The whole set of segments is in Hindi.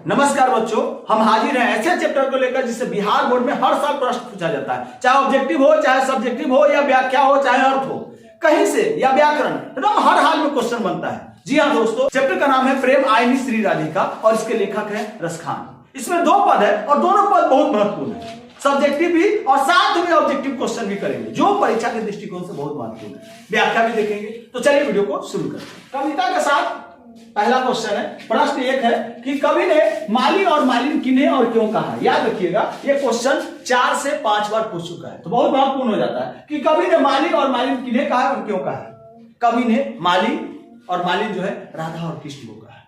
नमस्कार बच्चों, हम हाजिर हैं ऐसे चैप्टर को लेकर जिससे बिहार बोर्ड में हर साल प्रश्न पूछा जाता है। चाहे ऑब्जेक्टिव हो, चाहे सब्जेक्टिव हो, या व्याख्या हो, चाहे अर्थ हो, कहीं से या व्याकरण, एकदम हर हाल में क्वेश्चन बनता है। जी हाँ दोस्तों, चैप्टर का नाम है प्रेम आईनी श्री राधिका और इसके लेखक है रसखान। इसमें 2 पद है और दोनों पद बहुत महत्वपूर्ण है। सब्जेक्टिव भी और साथ में ऑब्जेक्टिव क्वेश्चन भी करेंगे जो परीक्षा के दृष्टिकोण से बहुत महत्वपूर्ण है। व्याख्या भी देखेंगे। तो चलिए वीडियो को शुरू करते हैं। कविता के साथ पहला क्वेश्चन है। प्रश्न 1 है कि कवि ने माली और मालिन किन्हें और क्यों कहा। याद रखिएगा, ये क्वेश्चन 4 से 5 बार पूछ चुका है, तो बहुत महत्वपूर्ण हो जाता है कि कवि ने माली और मालिन किन्हें कहा और क्यों कहा। कवि ने माली और मालिन जो है राधा और कृष्ण को कहा।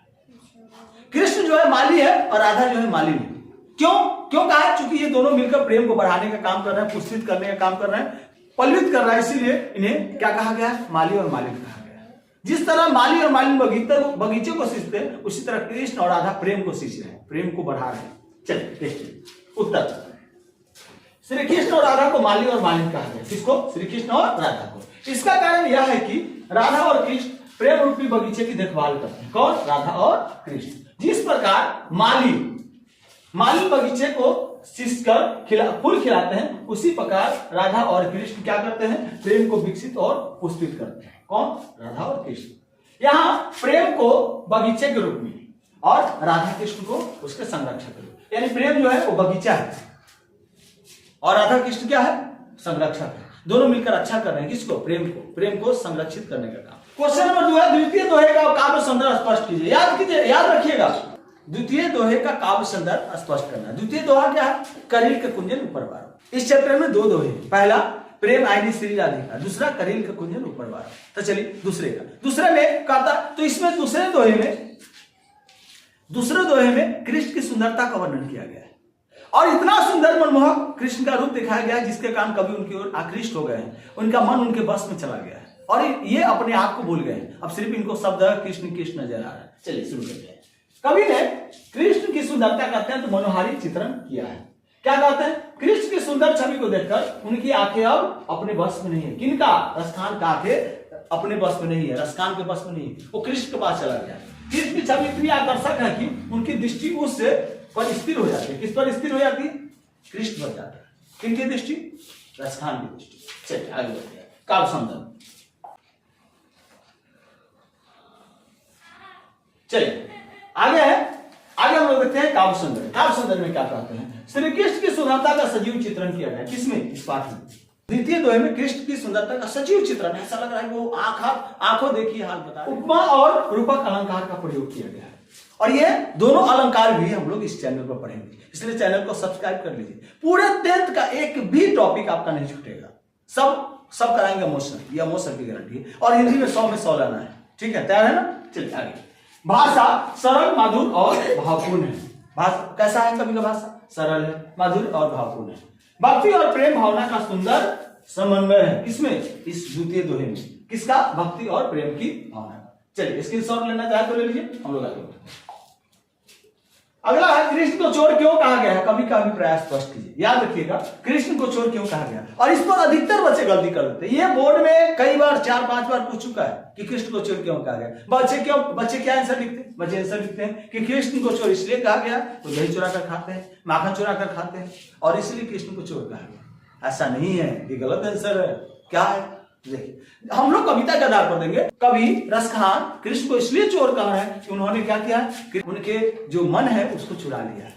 कृष्ण जो है माली है और राधा जो है मालिन है। क्यों कहा है? क्योंकि ये दोनों मिलकर प्रेम को बढ़ाने का काम कर रहे हैं, पुष्पित करने का काम कर रहे हैं, पल्वित कर रहा है, इसीलिए इन्हें क्या कहा गया है? माली और मालिन कहा गया। जिस तरह माली और मालिन बगीचे को सींचते हैं, उसी तरह कृष्ण और राधा प्रेम को सींच रहे हैं, प्रेम को बढ़ा रहे हैं। चलिए देखिए उत्तर। श्री कृष्ण और राधा को माली और मालिन कहा गया। किसको? श्री कृष्ण और राधा को। इसका कारण यह है कि राधा और कृष्ण प्रेम रूपी बगीचे की देखभाल करते हैं। कौन? राधा और कृष्ण। जिस प्रकार माली बगीचे को सींचकर फूल खिलाते हैं, उसी प्रकार राधा और कृष्ण क्या करते हैं? प्रेम को विकसित और पुष्पित करते हैं। कौन? राधा और कृष्ण। यहाँ प्रेम को बगीचे के रूप में और राधा कृष्ण को उसके संरक्षक के रूप में, यानी प्रेम जो है वो बगीचा है और राधा कृष्ण क्या है? संरक्षक है। दोनों मिलकर अच्छा कर रहे हैं। किसको? प्रेम को संरक्षित करने का काम। क्वेश्चन नंबर 2 है द्वितीय दोहे का काव्य संदर्भ स्पष्ट कीजिए। याद रखिएगा, द्वितीय दोहे का काव्य संदर्भ स्पष्ट करना है। द्वितीय दोहा क्या है? करील के कुंजन ऊपर वार। इस चैप्टर में 2 दोहे, पहला प्रेम आईनी श्री राधिका, दूसरा करील के कुंजन ऊपर वार। तो चलिए दूसरे में कहता, तो इसमें दूसरे दोहे में कृष्ण की सुंदरता का वर्णन किया गया है और इतना सुंदर मनमोहक कृष्ण का रूप दिखाया गया है जिसके कारण कवि उनकी ओर आकृष्ट हो गए हैं, उनका मन उनके बस में चला गया है और ये अपने आप को भूल गए हैं। अब सिर्फ इनको शब्द कृष्ण कृष्ण नजर आ रहा है। चलिए शुरू करते हैं। कवि ने कृष्ण की सुंदरता का अत्यंत मनोहारी चित्रण किया है। क्या कहते हैं? कृष्ण की सुंदर छवि को देखकर उनकी आंखें अब अपने बस में नहीं है। किनका? रसखान का आंखें अपने बस में नहीं है, रसखान के बस में नहीं है, वो कृष्ण के पास चला गया। कृष्ण की छवि इतनी आकर्षक है कि उनकी दृष्टि उस पर स्थिर हो जाती है। किस पर स्थिर हो जाती है? कृष्ण पर जाती है। किनकी दृष्टि? रसखान की दृष्टि। चलिए आगे बढ़ते हैं। काव्य संदर्भ। चलिए आगे हम लोग देखते हैं काव्य संदर्भ। काव्य संदर्भ में क्या कहते हैं? श्री कृष्ण की सुंदरता का सजीव चित्रण किया गया। किसमें? इस पाठ में। द्वितीय दोहे में कृष्ण की सुंदरता का सजीव चित्रण, ऐसा लग रहा है वो आंखों देखिए हाल बता। उपमा और रूपक अलंकार का प्रयोग किया गया है और ये दोनों अलंकार भी हम लोग इस चैनल पर पढ़ेंगे, इसलिए चैनल को सब्सक्राइब कर लीजिए। पूरे 10th का एक भी टॉपिक आपका नहीं छूटेगा, सब कराएंगे इमोशन, ये इमोशन की गारंटी है और हिंदी में 100 में 100 लाना है। ठीक है, तैयार है ना? चलिए आगे। भाषा सरल, मधुर और भावपूर्ण है। भाषा कैसा है? कवि का भाषा सरल है, मधुर और भावपूर्ण है। भक्ति और प्रेम भावना का सुंदर समन्वय है। किसमें? इस द्वितीय दोहे में। किसका? भक्ति और प्रेम की भावना। चलिए स्क्रीनशॉट लेना चाहे तो ले लीजिए, हम लोग आगे बढ़ते हैं। अगला है कृष्ण को चोर क्यों कहा गया है? कवि का अभिप्राय स्पष्ट कीजिए। याद रखिएगा, कृष्ण को चोर क्यों कहा गया और इस पर अधिकतर बच्चे गलती कर देते हैं। ये बोर्ड में कई बार 4-5 बार पूछ चुका है कि कृष्ण को चोर क्यों कहा गया। बच्चे क्या आंसर लिखते हैं? बच्चे आंसर लिखते हैं कि कृष्ण को चोर इसलिए कहा गया तो दही चुरा कर खाते हैं, माखन चुरा कर खाते हैं और इसलिए कृष्ण को चोर कहा गया। ऐसा नहीं है, ये गलत आंसर है। क्या है? देखिए, हम लोग कविता के आधार पर देंगे। कवि रसखान कृष्ण को इसलिए चोर कहा है कि उन्होंने क्या किया कि उनके जो मन है उसको चुरा लिया है।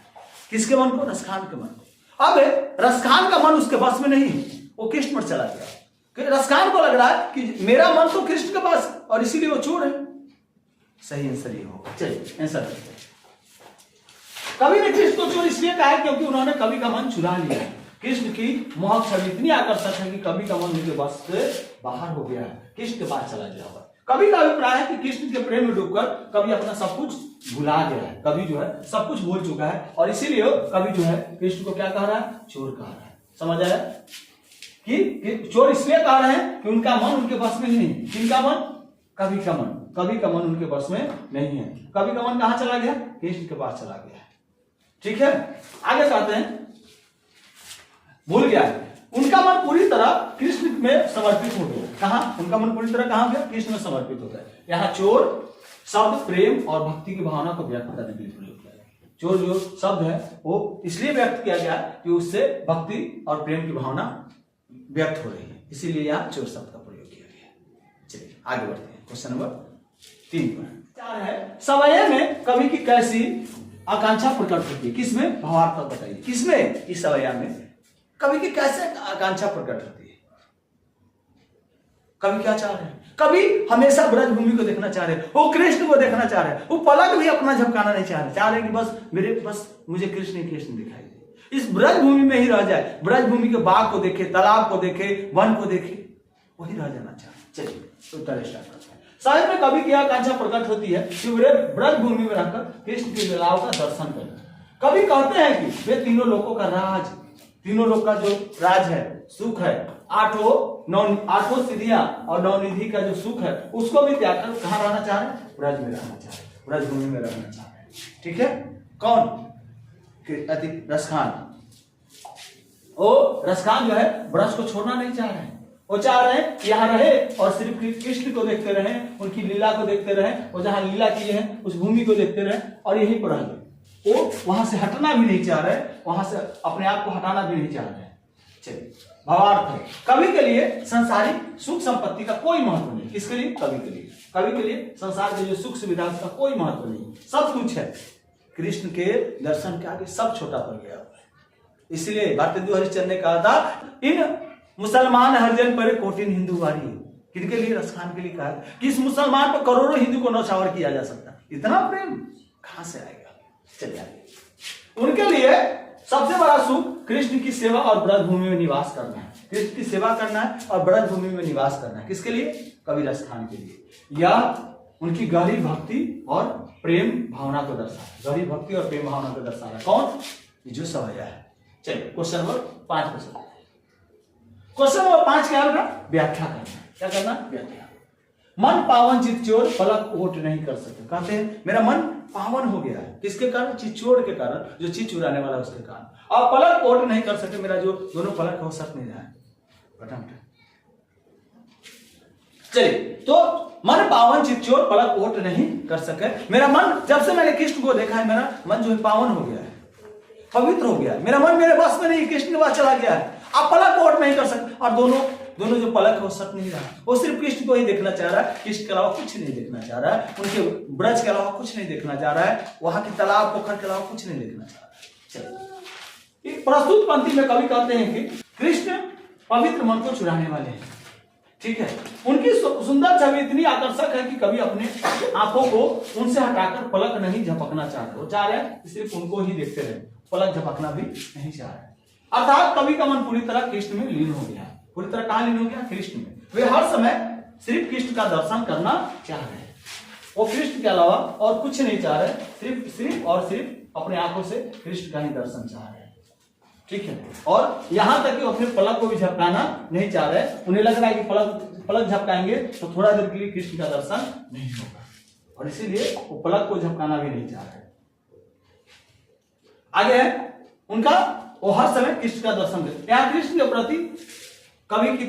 किसके मन को? रसखान के मन को। अब रसखान का मन उसके बस में नहीं, वो कृष्ण पर चला गया। रसखान को लग रहा है कि मेरा मन तो कृष्ण के पास और इसीलिए वो चोर है। सही आंसर ये होगा। चलिए आंसर देखते हैं। कवि ने कृष्ण को चोर इसलिए कहा है क्योंकि उन्होंने कवि का मन चुरा लिया है। कृष्ण की मोहक छवि इतनी आकर्षक है कि कवि का मन उनके बस से बाहर हो गया है, कृष्ण के पास चला गया हुआ। कवि का अभिप्राय है कि कृष्ण के प्रेम में डूबकर कवि अपना सब कुछ भुला गया है। कवि जो है सब कुछ भूल चुका है और इसीलिए कवि जो है कृष्ण को क्या कह रहा है? चोर कह रहा है। समझ आया कि चोर इसलिए कह रहे हैं कि उनका मन उनके बस में नहीं। किनका मन? कवि का मन उनके बस में नहीं है। कवि का मन कहां चला गया? कृष्ण के पास चला गया है। ठीक है, आगे कहते हैं भूल गया है। उनका मन पूरी तरह कृष्ण में समर्पित हो गया। कहां? उनका मन पूरी तरह कहां गया? कृष्ण में समर्पित हो गया। यहाँ चोर शब्द प्रेम और भक्ति की भावना को व्यक्त करने के लिए प्रयोग किया गया। चोर जो शब्द है वो इसलिए व्यक्त किया गया कि उससे भक्ति और प्रेम की भावना व्यक्त हो रही है, इसीलिए यहाँ चोर शब्द का प्रयोग किया गया है। चलिए आगे बढ़ते हैं क्वेश्चन नंबर 3 पर। 4 है सवयव में कवि की कैसी आकांक्षा प्रकट होती है? किसमें? भावार्थ बताइए। किसमें? इस सवयव में कवि की कैसे आकांक्षा प्रकट होती है? कवि क्या चाह रहे हैं? कवि हमेशा ब्रजभूमि को देखना चाह रहे हैं, वो कृष्ण को देखना चाह रहे हैं, वो पलक भी अपना झपकाना नहीं चाह रहे, चाह रहे हैं कि बस मुझे कृष्ण ही कृष्ण दिखाई दे, इस ब्रजभूमि में ही रह जाए, ब्रजभूमि के बाग को देखे, तालाब को देखे, वन को देखे, वही रह जाना चाह रहे। चलिए उत्तर स्टार्ट करते हैं। साहित्य में कवि की आकांक्षा प्रकट होती है कि वे ब्रजभूमि में रहकर कृष्ण की लीलाओं का दर्शन करें। कवि कहते हैं कि वे तीनों लोगों का राज, तीनों लोग का जो राज है, सुख है, आठों सिद्धियां और नवनिधि का जो सुख है उसको भी त्याग कर कहां रहना चाह रहे हैं? ब्रज में रहना चाह रहे हैं, ब्रजभूमि में रहना चाह रहे हैं। ठीक है, कौन? रसखान। वो रसखान जो है ब्रज को छोड़ना नहीं चाह रहे हैं, वो चाह रहे हैं यहाँ रहे और सिर्फ कृष्ण को देखते रहे, उनकी लीला को देखते रहे, वो जहां लीला की है उस भूमि को देखते रहे और यहीं पर रहे। वो वहां से हटना भी नहीं चाह रहे, वहां से अपने आप को हटाना भी नहीं चाह रहे। चलिए भावार्थ है कवि के लिए संसारिक सुख संपत्ति का कोई महत्व नहीं। किसके लिए? कवि के लिए। कवि के लिए संसार के जो सुख सुविधा उसका कोई महत्व नहीं, सब कुछ है कृष्ण के दर्शन के आगे सब छोटा पड़ गया। इसलिए भारतेंदु हरिश्चंद्र ने कहा था इन मुसलमान हरिजन पर कोटिन हिंदू वारी। किनके लिए? रसखान के लिए कहा कि इस मुसलमान पर करोड़ों हिंदू को नौछावर किया जा सकता, इतना प्रेम कहां से आएगा? चलिए आगे। उनके लिए सबसे बड़ा सुख कृष्ण की सेवा और ब्रजभूमि में निवास करना है, कृष्ण की सेवा करना है और ब्रजभूमि में निवास करना है। किसके लिए? कवि रसखान के लिए। या उनकी गहरी भक्ति और प्रेम भावना को दर्शा है, गहरी भक्ति और प्रेम भावना को दर्शा रहा है। कौन? ये जो सवैया है। चलिए क्वेश्चन नंबर 5 पर चलते हैं। क्वेश्चन नंबर 5 क्या होगा? व्याख्या करना। क्या करना? व्याख्या। मन पावन चित चोर पलक ओट नहीं कर सकते। कहते हैं मेरा मन पावन हो गया है, किसके कारण? चिचोर के कारण, जो चीज चुराने वाला है उसके कारण, और पलक ओट नहीं कर सके, मेरा जो दोनों पलक हो सक नहीं रहा है। चलिए तो मन पावन चिचोर पलक ओट नहीं कर सके। मेरा मन, जब से मैंने कृष्ण को देखा है, मेरा मन जो है पावन हो गया है, पवित्र हो गया है। मेरा मन मेरे बस में नहीं, कृष्ण के पास चला गया है। आप पलक ओट नहीं कर सकते, और दोनों जो पलक है वो सक नहीं रहा, वो सिर्फ कृष्ण को ही देखना चाह रहा है, कृष्ण के अलावा कुछ नहीं देखना चाह रहा है, उनके ब्रज के अलावा कुछ नहीं देखना चाह रहा है, वहां की तालाब पोखर के अलावा कुछ नहीं देखना चाह रहा है। चलिए प्रस्तुत पंक्ति में कवि कहते हैं कि कृष्ण पवित्र मन को चुराने वाले हैं। ठीक है, उनकी सुंदर छवि इतनी आकर्षक है कि कवि अपने आंखों को उनसे हटाकर पलक नहीं झपकना चाहते, वो चाह रहे हैं सिर्फ उनको ही देखते रहे, पलक झपकना भी नहीं चाह रहे। अर्थात कवि का मन पूरी तरह कृष्ण में लीन हो गया। पूरी तरह कहां लीन हो गया? कृष्ण में। वे हर समय सिर्फ कृष्ण का दर्शन करना चाह रहे हैं, वो कृष्ण के अलावा और कुछ नहीं चाह रहे, सिर्फ अपने आंखों से कृष्ण का ही दर्शन चाह रहे हैं। ठीक है, और यहां तक कि अपने पलक को भी झपकाना नहीं चाह रहे। उन्हें लग रहा है कि पलक झपकाएंगे तो थोड़ा देर के लिए कृष्ण का दर्शन नहीं होगा, और इसीलिए वो पलक को झपकाना भी नहीं चाह रहे। आगे है उनका, वो हर समय कृष्ण का दर्शन करते। यहाँ कृष्ण के प्रति कवि की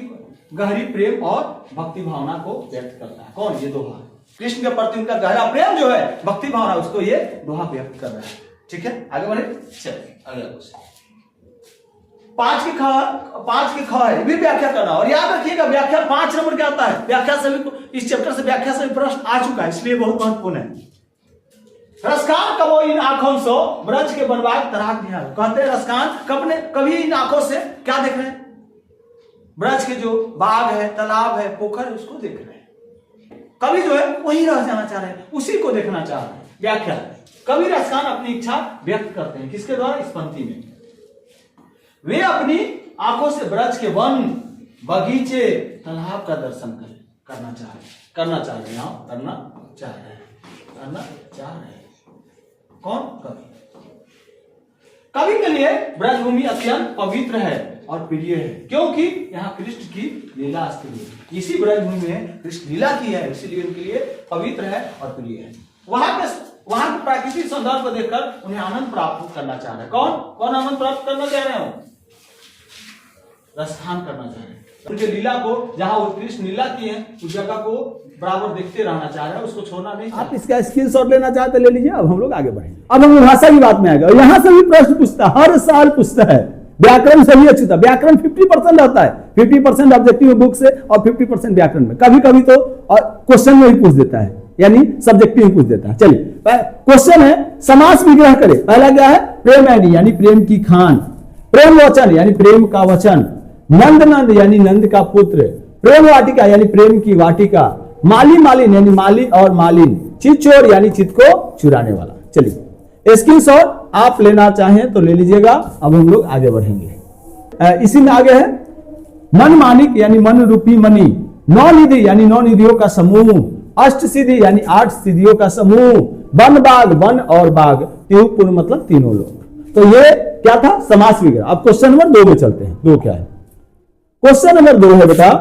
गहरी प्रेम और भक्ति भावना को व्यक्त करता है। कौन? ये दोहा। कृष्ण के प्रति उनका गहरा प्रेम जो है, भक्ति भावना, उसको ये दोहा व्यक्त कर रहा है। ठीक है, आगे बढ़े। चलिए अगला क्वेश्चन 5 के ख है, भी व्याख्या करना। और याद रखिएगा व्याख्या 5 नंबर क्या आता है। व्याख्या से भी इस चैप्टर से व्याख्या से भी प्रश्न आ चुका है, इसलिए बहुत महत्वपूर्ण है। रसखान कबो इन आंखों से ब्रज के बनवाग तराग निहाल। कहते हैं रसखान कभी इन आंखों से क्या देख रहे हैं? ब्रज के जो बाग है, तालाब है, पोखर है, उसको देख रहे हैं। कवि जो है वही रह जाना चाह रहे हैं, उसी को देखना चाह रहे हैं। व्याख्या, कवि रसखान अपनी इच्छा व्यक्त करते हैं किसके द्वारा? इस पंक्ति में। वे अपनी आंखों से ब्रज के वन, बगीचे, तालाब का दर्शन करना चाह रहे हैं। कौन? कवि के लिए ब्रजभूमि अत्यंत पवित्र है और प्रिय है, क्योंकि यहाँ कृष्ण की लीला स्थित है। इसी ब्रजभूमि में कृष्ण लीला की है, इसीलिए उनके लिए पवित्र है और प्रिय है। वहां के प्राकृतिक सौंदर्य को देखकर उन्हें आनंद प्राप्त करना चाह रहे हैं। कौन आनंद प्राप्त करना चाह रहे हो? रसखान करना चाह रहे हैं। उनके लीला को, जहां वो कृष्ण लीला की है, उस जगह को बराबर देखते रहना चाह रहे हैं, उसको छोड़ना नहीं। आप इसका स्क्रीनशॉट लेना चाहते ले लीजिए। अब हम लोग आगे बढ़ेंगे। अब हम भाषा की बात में आ गए। यहाँ से भी प्रश्न पूछता है, हर साल पूछता है। व्याकरण से भी अच्छी था। व्याकरण 50% रहता है, 50% ऑब्जेक्टिव बुक से और 50% व्याकरण में। कभी कभी तो क्वेश्चन में ही पूछ देता है, यानी सब्जेक्टिव में पूछ देता है। चलिए क्वेश्चन है, समास विग्रह करे। पहला क्या है? प्रेम एडी यानी प्रेम की खान, प्रेम वचन यानी प्रेम का वचन, नंद नंद यानी नंद का पुत्र, प्रेम वाटिका यानी प्रेम की वाटिका, माली मालिन यानी माली और मालिन, चित चोर यानी चित को चुराने वाला। चलिए स्क्रीनशॉट आप लेना चाहें तो ले लीजिएगा। अब हम लोग आगे बढ़ेंगे। इसी में आगे है मन मानिक यानी मन रूपी मणि, नौ निधि यानी नौ निधियों का समूह, अष्ट सिद्धि यानी 8 सिद्धियों का समूह, वन बाग वन और बाग, तिहुपुर मतलब तीनों लोग। तो ये क्या था? समास विग्रह। अब क्वेश्चन नंबर 2 में चलते हैं। 2 क्या है? क्वेश्चन नंबर 2 है बेटा,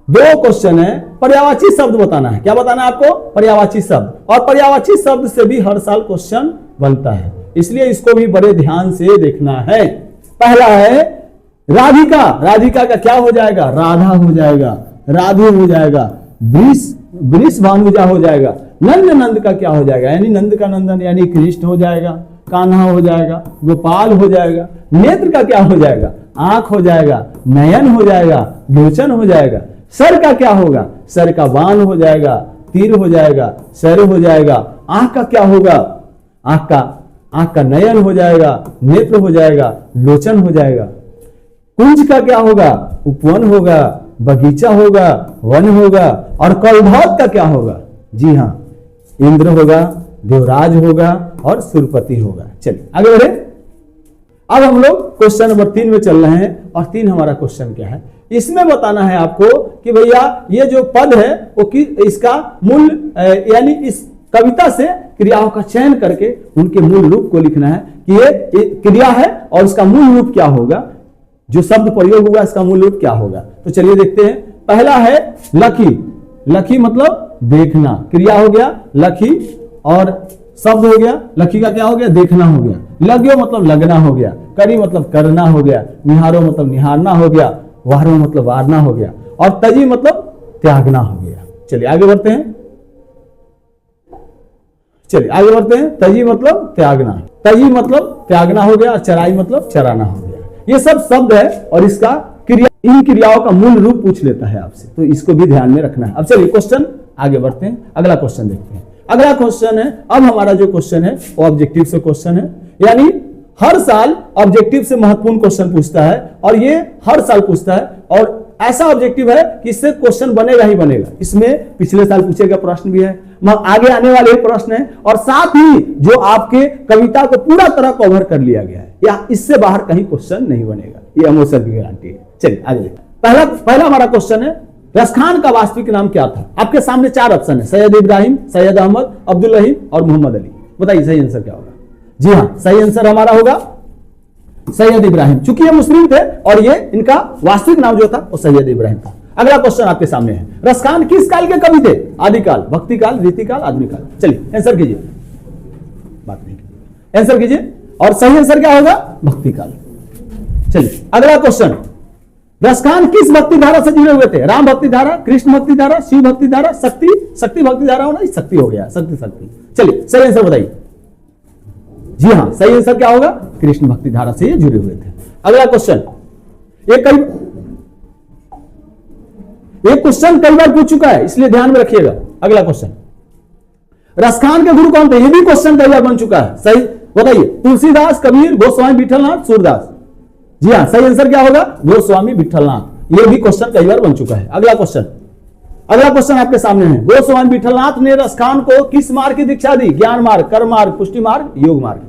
2 क्वेश्चन है, पर्यायवाची शब्द बताना है। क्या बताना है आपको? पर्यायवाची शब्द। और पर्यायवाची शब्द से भी हर साल क्वेश्चन बनता है, इसलिए इसको भी बड़े ध्यान से देखना है। पहला है राधिका। राधिका का क्या हो जाएगा? राधा हो जाएगा, राधे हो जाएगा, वृष भानुजा हो जाएगा। नंद नंद का क्या हो जाएगा? यानी नंद का नंदन यानी कृष्ण हो जाएगा, कान्हा हो जाएगा, गोपाल हो जाएगा। नेत्र का क्या हो जाएगा? आंख हो जाएगा, नयन हो जाएगा, लोचन हो जाएगा। सर का क्या होगा? सर का बाण हो जाएगा, तीर हो जाएगा, सर हो जाएगा। आंख का क्या होगा? आंख का नयन हो जाएगा, नेत्र हो जाएगा, लोचन हो जाएगा। कुंज का क्या होगा? उपवन होगा, बगीचा होगा, वन होगा। और कौलभौत का क्या होगा? जी हाँ, इंद्र होगा, देवराज होगा और सुरपति होगा। चलिए आगे बढ़े। अब हम लोग क्वेश्चन नंबर 3 में चल रहे हैं। और 3 हमारा क्वेश्चन क्या है? इसमें बताना है आपको कि भैया ये जो पद है वो इसका मूल यानी इस कविता से क्रियाओं का चयन करके उनके मूल रूप को लिखना है कि ये क्रिया है और उसका मूल रूप क्या होगा, जो शब्द प्रयोग होगा इसका मूल रूप क्या होगा। तो चलिए देखते हैं। पहला है लखी। लखी मतलब देखना, क्रिया हो गया लखी और शब्द हो गया। लखी का क्या हो गया? देखना हो गया। लग्यो मतलब लगना हो गया। करी मतलब करना हो गया। निहारो मतलब निहारना हो गया। वारो मतलब वारना हो गया। और तजी मतलब त्यागना हो गया। चलिए आगे बढ़ते हैं। तजी मतलब त्यागना, तजी मतलब त्यागना हो गया। और चराई मतलब चराना हो गया। ये सब शब्द है और इसका क्रिया, इन क्रियाओं का मूल रूप पूछ लेता है आपसे, तो इसको भी ध्यान में रखना है। अब चलिए क्वेश्चन आगे बढ़ते हैं, अगला क्वेश्चन देखते हैं। अगला क्वेश्चन है, अब हमारा जो क्वेश्चन है वो ऑब्जेक्टिव से क्वेश्चन है, यानी हर साल ऑब्जेक्टिव से महत्वपूर्ण क्वेश्चन पूछता है और ये हर साल पूछता है। और ऐसा ऑब्जेक्टिव है कि इससे क्वेश्चन बनेगा ही बनेगा। इसमें पिछले साल पूछे गए प्रश्न भी है, आगे आने वाले प्रश्न है, और साथ ही जो आपके कविता को पूरा तरह कवर कर लिया गया है, या इससे बाहर कहीं क्वेश्चन नहीं बनेगा, ये अमोसर की गारंटी है। चलिए आगे। पहला हमारा क्वेश्चन है, रसखान का वास्तविक नाम क्या था? आपके सामने 4 ऑप्शन है, सैयद इब्राहिम, सैयद अहमद, अब्दुल रहीम और मोहम्मद अली। बताइए सही आंसर क्या होगा? जी हाँ, सही आंसर हमारा होगा सैयद इब्राहिम। चूंकि ये मुस्लिम थे और ये इनका वास्तविक नाम जो था वो सैयद इब्राहिम था। अगला क्वेश्चन आपके सामने है, रसखान किस काल के कवि थे? आदिकाल, भक्तिकाल, रीतिकाल, आधुनिकाल। चलिए आंसर कीजिए, बात नहीं कीजिए, आंसर कीजिए। और सही आंसर क्या होगा? भक्तिकाल। चलिए अगला क्वेश्चन, रसखान किस भक्ति धारा से जुड़े हुए थे? राम भक्ति धारा, कृष्ण भक्ति धारा, शिव भक्ति धारा, शक्ति भक्ति धारा होना, शक्ति हो गया, शक्ति। चलिए सही आंसर बताइए। जी हाँ, सही आंसर क्या होगा? कृष्ण भक्ति धारा से ये जुड़े हुए थे। अगला क्वेश्चन, एक क्वेश्चन कई बार पूछ चुका है, इसलिए ध्यान में रखिएगा। अगला क्वेश्चन, रसखान के गुरु कौन थे? ये भी क्वेश्चन कई बार बन चुका है। सही बताइए, तुलसीदास, कबीर, गोस्वामी विठलनाथ, सूरदास। जी हाँ, सही आंसर क्या होगा? गोस्वामी विठलनाथ। ये भी क्वेश्चन कई बार बन चुका है। अगला क्वेश्चन आपके सामने है, गोस्वामी विठलनाथ ने रसखान को किस मार्ग की दीक्षा दी? ज्ञान मार्ग, कर्म मार्ग, पुष्टि मार्ग, योग मार्ग।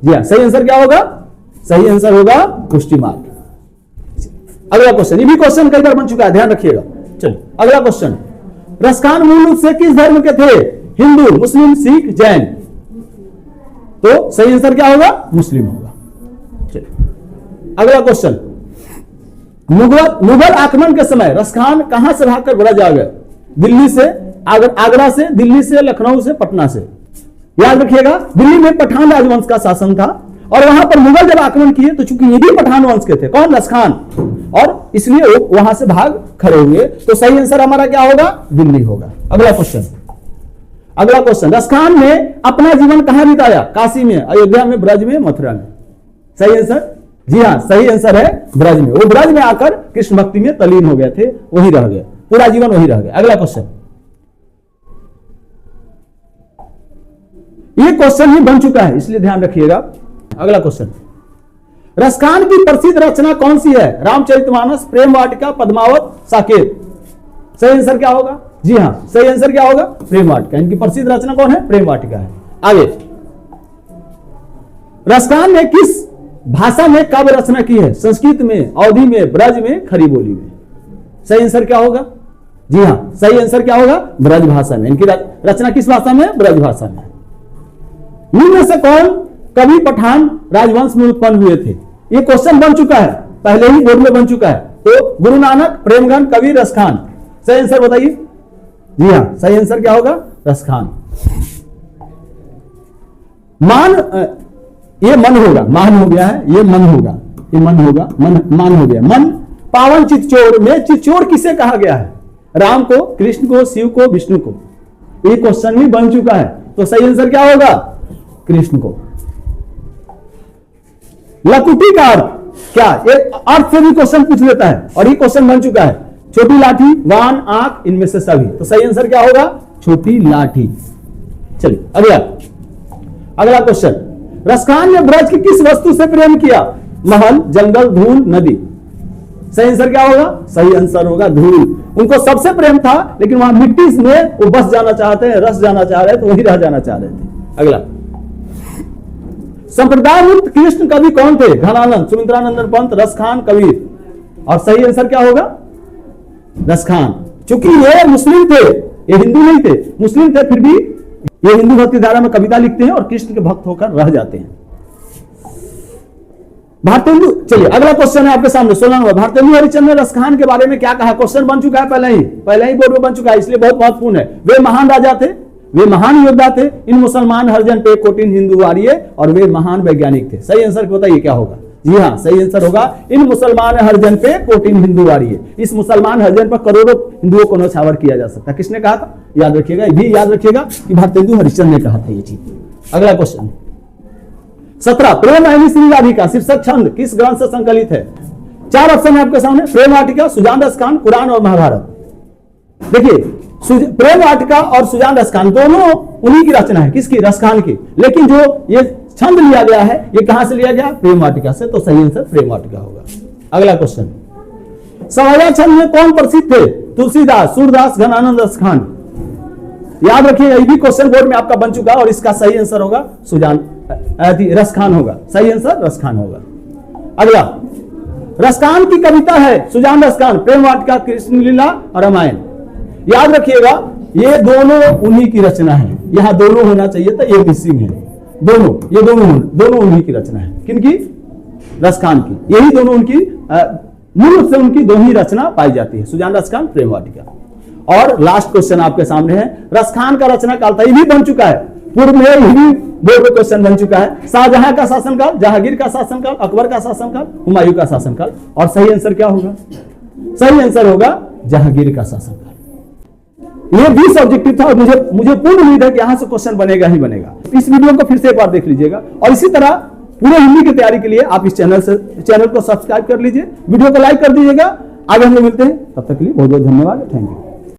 जी हाँ, सही आंसर क्या होगा? सही आंसर होगा पुष्टि मार्ग। अगला क्वेश्चन, ये भी क्वेश्चन कई बार बन चुका है, ध्यान रखिएगा। चलिए अगला क्वेश्चन, रसखान मूल रूप से किस धर्म के थे? हिंदू, मुस्लिम, सिख, जैन। तो सही आंसर क्या होगा? मुस्लिम होगा। चलिए अगला क्वेश्चन, मुगल आक्रमण के समय रसखान कहां से भागकर बड़ा जा गए? दिल्ली से, आगरा से, दिल्ली से, लखनऊ से, पटना से। याद रखिएगा, दिल्ली में पठान राजवंश का शासन था और वहां पर मुगल जब आक्रमण किए तो चूंकि ये भी पठान वंश के थे, कौन, रसखान, और इसलिए वो वहां से भाग खड़े हुए। तो सही आंसर हमारा क्या होगा, दिल्ली होगा। अगला क्वेश्चन, रसखान ने अपना जीवन कहां बिताया, काशी में, अयोध्या में, ब्रज में, मथुरा में। सही आंसर, जी हाँ, सही आंसर है ब्रज में। वो ब्रज में आकर कृष्ण भक्ति में तल्लीन हो गए थे, वही रह गए, पूरा जीवन वही रह गया। अगला क्वेश्चन, ये क्वेश्चन ही बन चुका है इसलिए ध्यान रखिएगा। अगला क्वेश्चन, रसखान की प्रसिद्ध रचना कौन सी है, रामचरितमानस, प्रेम वाटिका, पद्मावत, साकेत। सही आंसर क्या होगा, जी हाँ, सही आंसर क्या होगा, प्रेम वाटिका। इनकी प्रसिद्ध रचना कौन है, प्रेम वाटिका है। आगे, रसखान ने किस भाषा में काव्य रचना की है, संस्कृत में, अवधी में, ब्रज में, खड़ी बोली में। सही आंसर क्या होगा, जी हाँ, सही आंसर क्या होगा, ब्रज भाषा में। इनकी रचना किस भाषा में, ब्रज भाषा में। इनमें से कौन कवि पठान राजवंश में उत्पन्न हुए थे, ये क्वेश्चन बन चुका है, पहले ही बोर्ड में बन चुका है। तो गुरु नानक, प्रेमगन, कवि, रसखान। सही आंसर बताइए, जी हाँ, सही आंसर क्या होगा, रसखान। ये मन होगा, मान हो गया है, ये मन होगा, ये मन होगा, मान हो गया। मन पावन चित्चोर में चित्चोर किसे कहा गया है, राम को, कृष्ण को, शिव को, विष्णु को। ये क्वेश्चन भी बन चुका है, तो सही आंसर क्या होगा, कृष्ण को। लकुटी का अर्थ क्या, ये अर्थ से भी क्वेश्चन पूछ लेता है और ये क्वेश्चन बन चुका है। छोटी लाठी, वान, आंख, इनमें से सभी। तो सही आंसर क्या होगा, छोटी लाठी। चलिए अगला क्वेश्चन, रसखान ने ब्रज की किस वस्तु से प्रेम किया, महल, जंगल, धूल, नदी। सही आंसर क्या होगा, सही आंसर होगा धूल। उनको सबसे प्रेम था, लेकिन वहां मिट्टी में वो बस जाना चाहते हैं, रस जाना चाह रहे थे, वही रह जाना चाह रहे थे। अगला, संप्रदाय मुक्त कृष्ण कवि कौन थे, घनानंद, सुमित्रानंदन पंत, रसखान, कबीर। और सही आंसर क्या होगा, रसखान। चूंकि ये मुस्लिम थे, ये हिंदू नहीं थे, मुस्लिम थे, फिर भी ये हिंदू भक्ति धारा में कविता लिखते हैं और कृष्ण के भक्त होकर रह जाते हैं। भारतेंदु, चलिए अगला क्वेश्चन है आपके सामने 16वां। भारतेंदु हरिश्चंद्र ने रसखान के बारे में क्या कहा, क्वेश्चन बन चुका है, पहले ही बोर्ड में बन चुका है, इसलिए बहुत महत्वपूर्ण है। वे महान राजा थे, वे महान योद्धा थे, इन मुसलमान हरिजन पे कोटिन हिंदू वारिये, और वे महान वैज्ञानिक थे। सही आंसर बताइए क्या होगा, जी हाँ, सही आंसर होगा इन मुसलमान हरिजन पे कोटिन हिंदू वारिये। इस मुसलमान हरिजन पर करोड़ों हिंदुओं को नौछावर किया जा सकता है। किसने कहा था, याद रखिएगा, भी याद रखिएगा कि भारतेंदु हरिश्चंद्र ने कहा था ये चीज। अगला क्वेश्चन 17, प्रेम नयनी श्री राधिका शीर्षक छंद किस ग्रंथ से संकलित है। 4 ऑप्शन है आपके सामने, प्रेम वाटिका, सुजान रसखान, कुरान और महाभारत। देखिए, प्रेम वाटिका और सुजान रसखान दोनों उन्हीं की रचना है, किसकी, रसखान की। लेकिन जो ये छंद लिया गया है, ये कहां से लिया गया, प्रेम वाटिका से। तो सही आंसर प्रेम वाटिका होगा। अगला क्वेश्चन, सवैया छंद में कौन प्रसिद्ध थे, तुलसीदास, सूरदास, घनानंद, रसखान। याद रखिएगा, ये भी क्वेश्चन बोर्ड में आपका बन चुका है और इसका सही आंसर होगा रसखान होगा। सही आंसर रसखान होगा। अगला, रसखान की कविता है सुजान रसखान, प्रेम वाटिका, कृष्ण लीला और रामायण। याद रखिएगा, ये दोनों उन्हीं की रचना है, यहां दोनों होना चाहिए था, ये मिसिंग है। ये दोनों उन्हीं की रचना है। किनकी, रसखान की। यही दोनों उनकी मूल रूप से उनकी दो ही रचना पाई जाती है, सुजान रसखान, प्रेम वाटिका। और लास्ट क्वेश्चन आपके सामने है, रसखान का रचना काल था, ये भी बन चुका है, पूर्व में ही बोर्ड में क्वेश्चन बन चुका है। शाहजहां का शासनकाल, जहांगीर का शासनकाल, अकबर का शासनकाल, हुमायूं का शासनकाल। और सही आंसर क्या होगा, सही आंसर होगा जहांगीर का शासनकाल। ये 20 ऑब्जेक्टिव था और मुझे पूर्ण उम्मीद है कि यहां से क्वेश्चन बनेगा ही बनेगा। इस वीडियो को फिर से एक बार देख लीजिएगा और इसी तरह पूरे हिंदी की तैयारी के लिए आप इस चैनल को सब्सक्राइब कर लीजिए, वीडियो को लाइक कर दीजिएगा। आगे हम लोग मिलते हैं, तब तक के लिए बहुत बहुत धन्यवाद, थैंक यू।